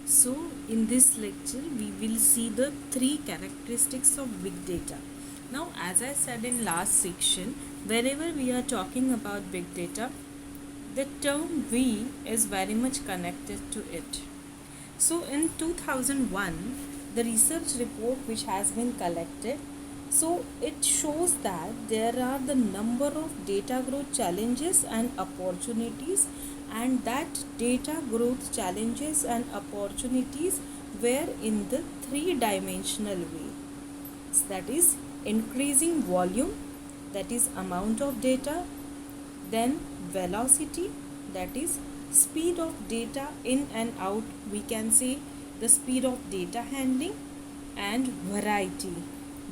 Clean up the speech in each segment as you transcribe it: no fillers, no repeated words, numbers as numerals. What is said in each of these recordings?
So in this lecture we will see the three characteristics of big data. Now, as I said in last section, wherever we are talking about big data, the term we is very much connected to it. So in 2001, the research report which has been collected, so it shows that there are the number of data growth challenges and opportunities, and that data growth challenges and opportunities were in the three-dimensional way. So that is increasing volume, that is amount of data, then velocity, that is speed of data in and out, we can say the speed of data handling, and variety,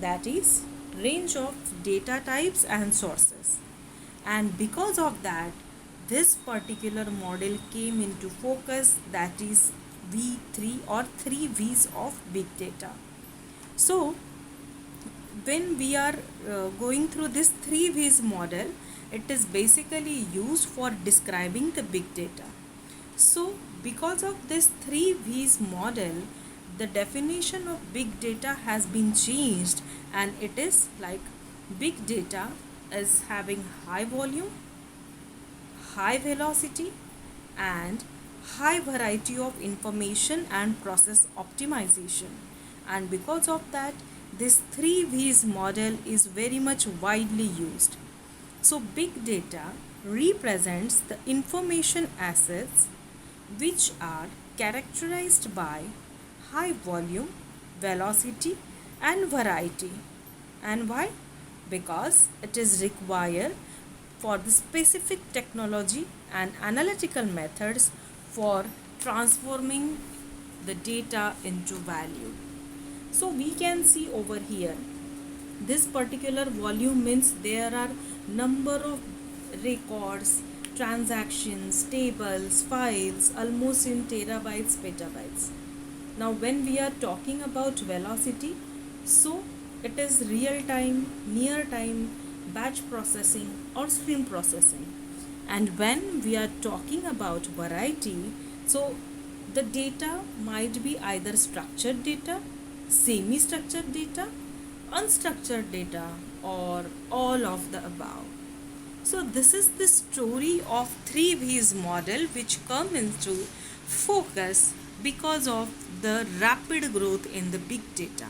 that is range of data types and sources. And because of that, this particular model came into focus, that is V3 or 3V's of big data. So when we are going through this 3V's model, it is basically used for describing the big data. So because of this 3V's model, the definition of big data has been changed, and it is like big data is having high volume, high velocity, and high variety of information and process optimization. And because of that, this 3V's model is very much widely used. So big data represents the information assets which are characterized by high volume, velocity, and variety. And why? Because it is required for the specific technology and analytical methods for transforming the data into value. So we can see over here, this particular volume means there are number of records, transactions, tables, files almost in terabytes, petabytes. Now when we are talking about velocity, so it is real time, near time, batch processing or stream processing. And when we are talking about variety, so the data might be either structured data, semi structured data, unstructured data, or all of the above. So this is the story of 3V's model which come into focus because of the rapid growth in the big data.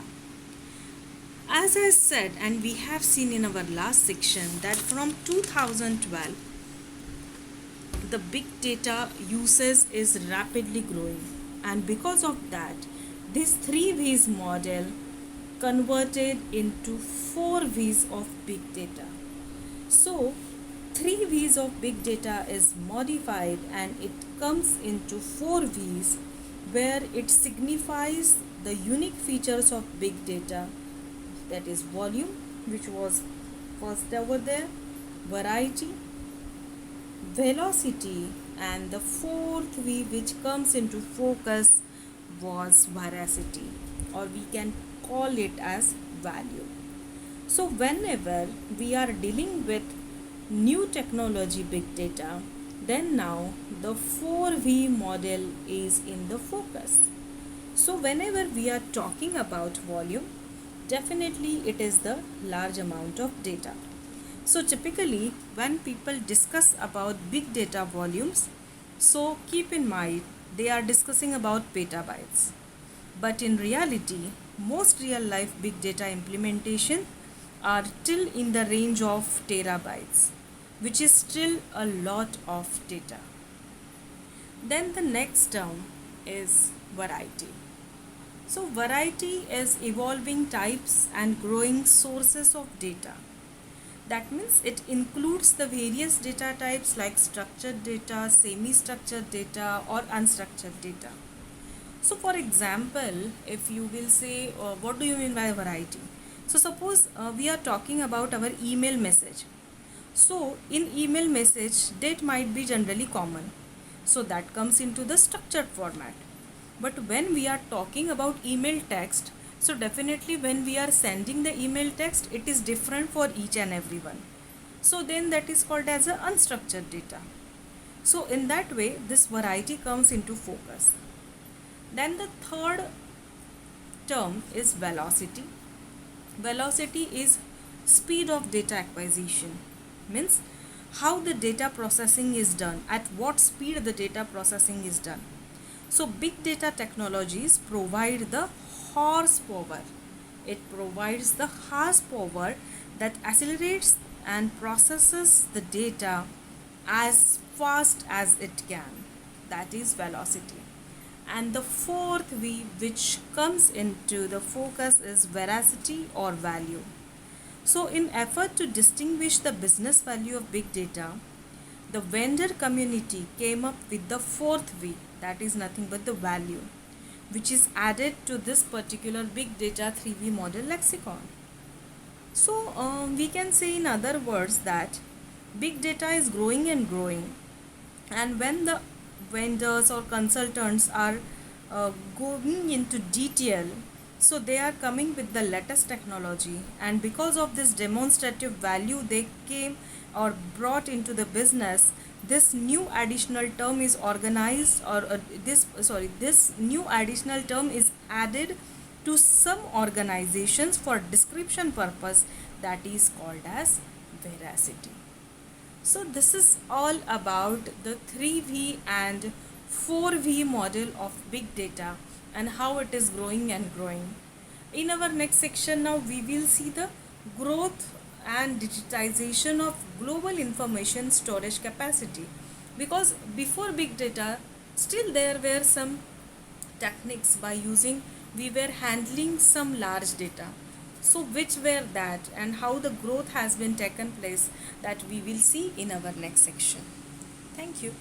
As I said, and we have seen in our last section, that from 2012 the big data usage is rapidly growing, and because of that, this 3V's model converted into 4V's of big data. So 3V's of big data is modified and it comes into 4V's, where it signifies the unique features of big data, that is volume, which was first over there, variety, velocity, and the fourth V which comes into focus was veracity, or we can call it as value. So whenever we are dealing with new technology big data, then now the 4V model is in the focus. So whenever we are talking about volume, definitely it is the large amount of data. So typically when people discuss about big data volumes, so keep in mind they are discussing about petabytes. But in reality, most real life big data implementation are still in the range of terabytes, which is still a lot of data. Then the next term is variety. So variety is evolving types and growing sources of data. That means it includes the various data types like structured data, semi-structured data, or unstructured data. So for example, if you will say, what do you mean by variety? So suppose we are talking about our email message. So in email message, date might be generally common. So that comes into the structured format. But when we are talking about email text, so definitely when we are sending the email text, it is different for each and everyone. So then that is called as a unstructured data. So in that way, this variety comes into focus. Then the third term is velocity. Velocity is speed of data acquisition, means how the data processing is done, at what speed the data processing is done. So big data technologies provide the horsepower. It provides the horsepower that accelerates and processes the data as fast as it can. That is velocity. And the fourth V which comes into the focus is veracity or value. So in effort to distinguish the business value of big data, the vendor community came up with the fourth V, that is nothing but the value, which is added to this particular big data 3V model lexicon. So we can say in other words that big data is growing and growing, and when the vendors or consultants are going into detail, so they are coming with the latest technology, and because of this demonstrative value they came or brought into the business, this new additional term is organized, or this new additional term is added to some organizations for description purpose, that is called as veracity. So this is all about the 3V and 4V model of big data and how it is growing and growing. In our next section now we will see the growth and digitization of global information storage capacity, because before big data still there were some techniques by using we were handling some large data. So which were that and how the growth has been taken place, that we will see in our next section. Thank you.